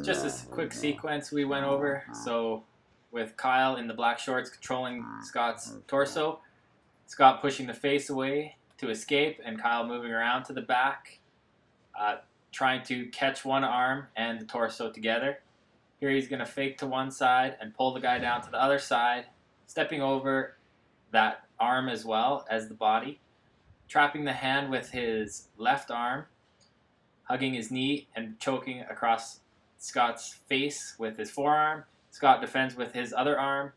Just a quick sequence we went over. So with Kyle in the black shorts controlling Scott's torso, Scott pushing the face away to escape, and Kyle moving around to the back, trying to catch one arm and the torso together. Here he's going to fake to one side and pull the guy down to the other side, stepping over that arm as well as the body, trapping the hand with his left arm, hugging his knee and choking across Scott's face with his forearm. Scott defends with his other arm,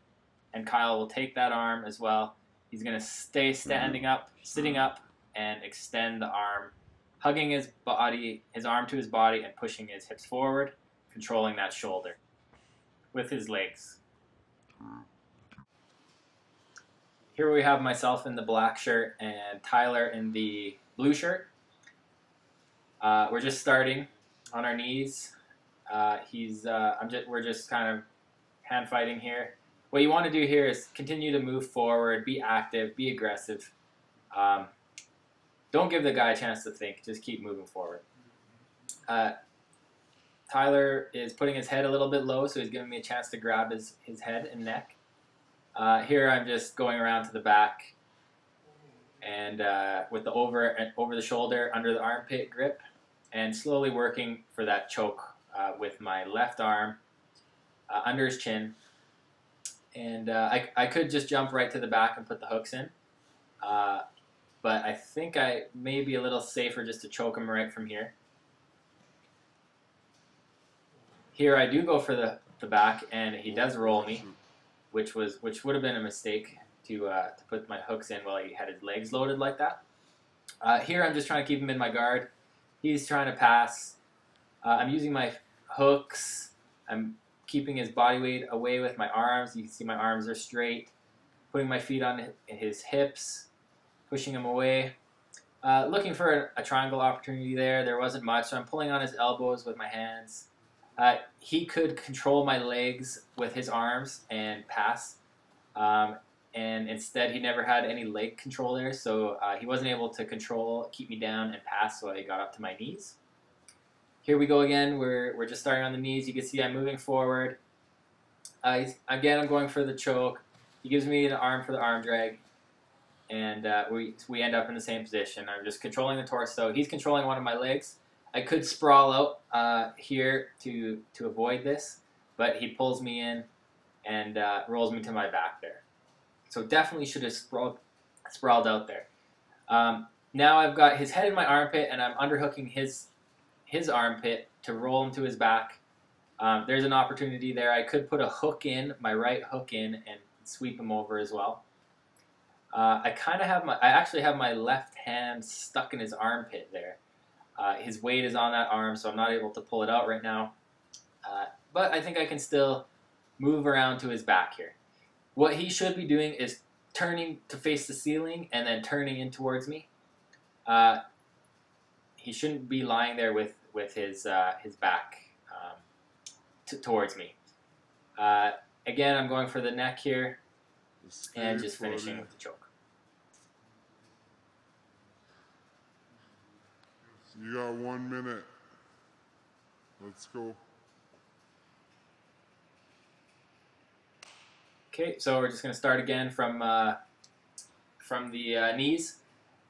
and Kyle will take that arm as well. He's going to stay standing up, sitting up, and extend the arm, hugging his body, his arm to his body, and pushing his hips forward, controlling that shoulder with his legs. Here we have myself in the black shirt and Tyler in the blue shirt. We're just starting on our knees. We're just kind of hand fighting here. What you want to do here is continue to move forward, be active, be aggressive. Don't give the guy a chance to think. Just keep moving forward. Tyler is putting his head a little bit low, so he's giving me a chance to grab his head and neck. Here I'm just going around to the back and with the over the shoulder, under the armpit grip, and slowly working for that choke with my left arm under his chin. And I could just jump right to the back and put the hooks in, but I think I may be a little safer just to choke him right from here. Here I do go for the back, and he does roll me, which would have been a mistake to put my hooks in while he had his legs loaded like that. Here I'm just trying to keep him in my guard. He's trying to pass. I'm using my hooks. I'm keeping his body weight away with my arms. You can see my arms are straight. Putting my feet on his hips, pushing him away. Looking for a triangle opportunity there. There wasn't much, so I'm pulling on his elbows with my hands. He could control my legs with his arms and pass, and instead he never had any leg control there, so he wasn't able to keep me down and pass, so I got up to my knees. Here we go again. We're just starting on the knees. You can see I'm moving forward. Again, I'm going for the choke. He gives me an arm for the arm drag, and we end up in the same position. I'm just controlling the torso. He's controlling one of my legs. I could sprawl out here to avoid this, but he pulls me in and rolls me to my back there. So definitely should have sprawled out there. Now I've got his head in my armpit, and I'm underhooking his armpit to roll him to his back. There's an opportunity there. I could put a hook in, my right hook in, and sweep him over as well. I actually have my left hand stuck in his armpit there. His weight is on that arm, so I'm not able to pull it out right now. But I think I can still move around to his back here. What he should be doing is turning to face the ceiling and then turning in towards me. He shouldn't be lying there with his back towards me. Again, I'm going for the neck here and just finishing with the choke. You got 1 minute. Let's go. Okay, so we're just going to start again from the knees,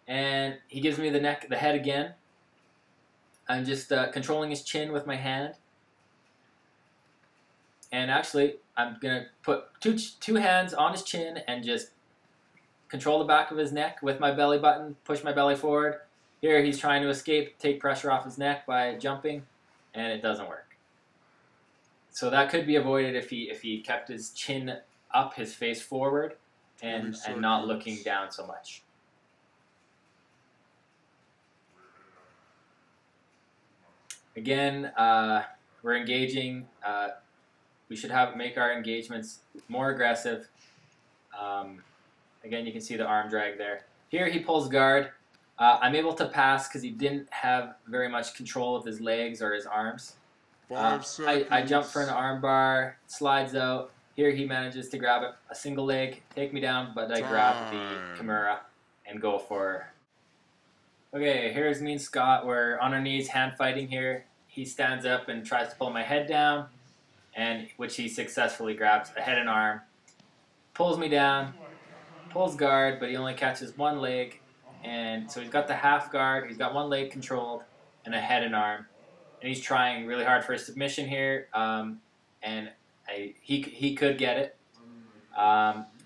and he gives me the head again. I'm just controlling his chin with my hand, and actually I'm going to put two hands on his chin and just control the back of his neck with my belly button, push my belly forward. Here he's trying to escape, take pressure off his neck by jumping, and it doesn't work. So that could be avoided if he kept his chin up, his face forward, and not looking down so much. Again, we're engaging. We should make our engagements more aggressive. Again, you can see the arm drag there. Here he pulls guard. I'm able to pass because he didn't have very much control of his legs or his arms. I jump for an arm bar, slides out. Here he manages to grab a single leg, take me down, but I grab the Kimura and go for... Okay, here's me and Scott. We're on our knees, hand fighting here. he stands up and tries to pull my head down, and which he successfully grabs a head and arm, pulls me down, pulls guard, but he only catches one leg, and so he's got the half guard, he's got one leg controlled, and a head and arm, and he's trying really hard for a submission here, and he could get it.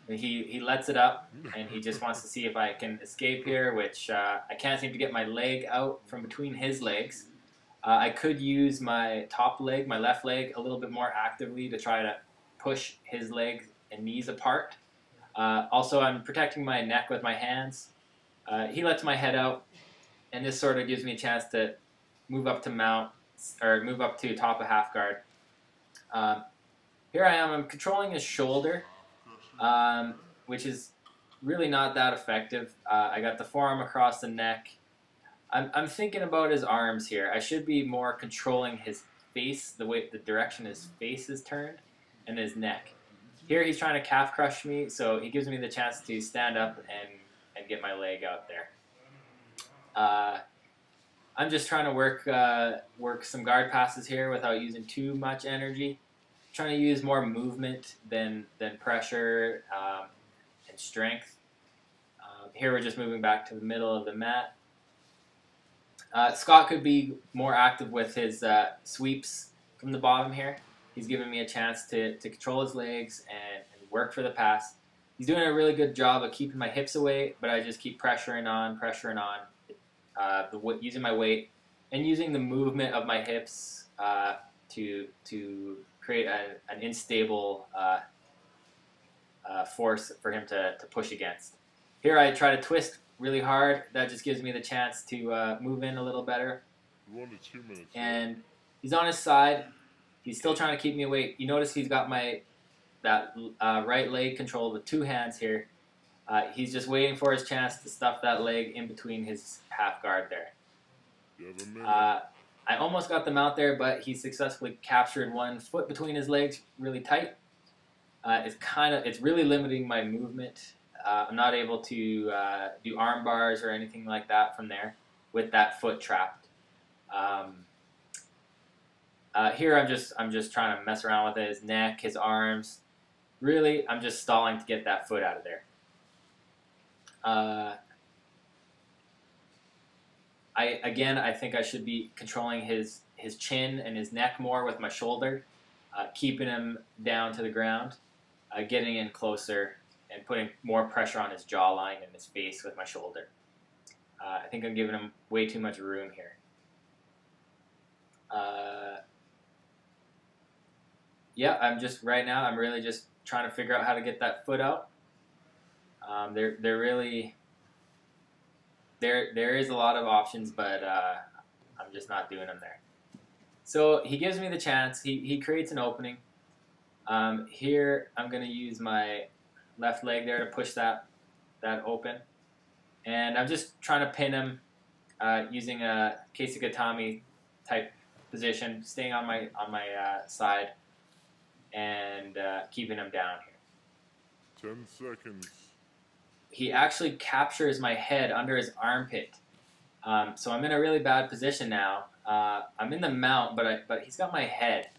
He lets it up, and he just wants to see if I can escape here, which I can't seem to get my leg out from between his legs. I could use my top leg, my left leg, a little bit more actively to try to push his legs and knees apart. Also, I'm protecting my neck with my hands. He lets my head out, and this sort of gives me a chance to move up to mount, or move up to top of half guard. Here I am, I'm controlling his shoulder, which is really not that effective. I got the forearm across the neck. I'm thinking about his arms here. I should be more controlling his face, the direction his face is turned, and his neck. Here he's trying to calf crush me, so he gives me the chance to stand up and get my leg out there. I'm just trying to work some guard passes here without using too much energy. Trying to use more movement than pressure and strength. Here we're just moving back to the middle of the mat. Scott could be more active with his sweeps from the bottom here. He's giving me a chance to control his legs and work for the pass. He's doing a really good job of keeping my hips away, but I just keep pressuring on, using my weight and using the movement of my hips to create an unstable force for him to push against. Here I try to twist really hard. That just gives me the chance to move in a little better. 1 to 2 minutes. And he's on his side. He's still trying to keep me awake. You notice he's got that right leg controlled with 2 hands here. He's just waiting for his chance to stuff that leg in between his half guard there. You have a minute. I almost got them out there, but he successfully captured one foot between his legs really tight. It's really limiting my movement. I'm not able to do arm bars or anything like that from there with that foot trapped. Here I'm just trying to mess around with his neck, his arms. Really, I'm just stalling to get that foot out of there. I think I should be controlling his chin and his neck more with my shoulder, keeping him down to the ground, getting in closer, and putting more pressure on his jawline and his face with my shoulder. I think I'm giving him way too much room here. Yeah, right now I'm really just trying to figure out how to get that foot out. There is a lot of options, but I'm just not doing them there. So he gives me the chance. He creates an opening. Here I'm going to use my left leg there to push that open, and I'm just trying to pin him using a Keisagatami type position, staying on my side and keeping him down here. 10 seconds. He actually captures my head under his armpit, so I'm in a really bad position now. I'm in the mount, but he's got my head,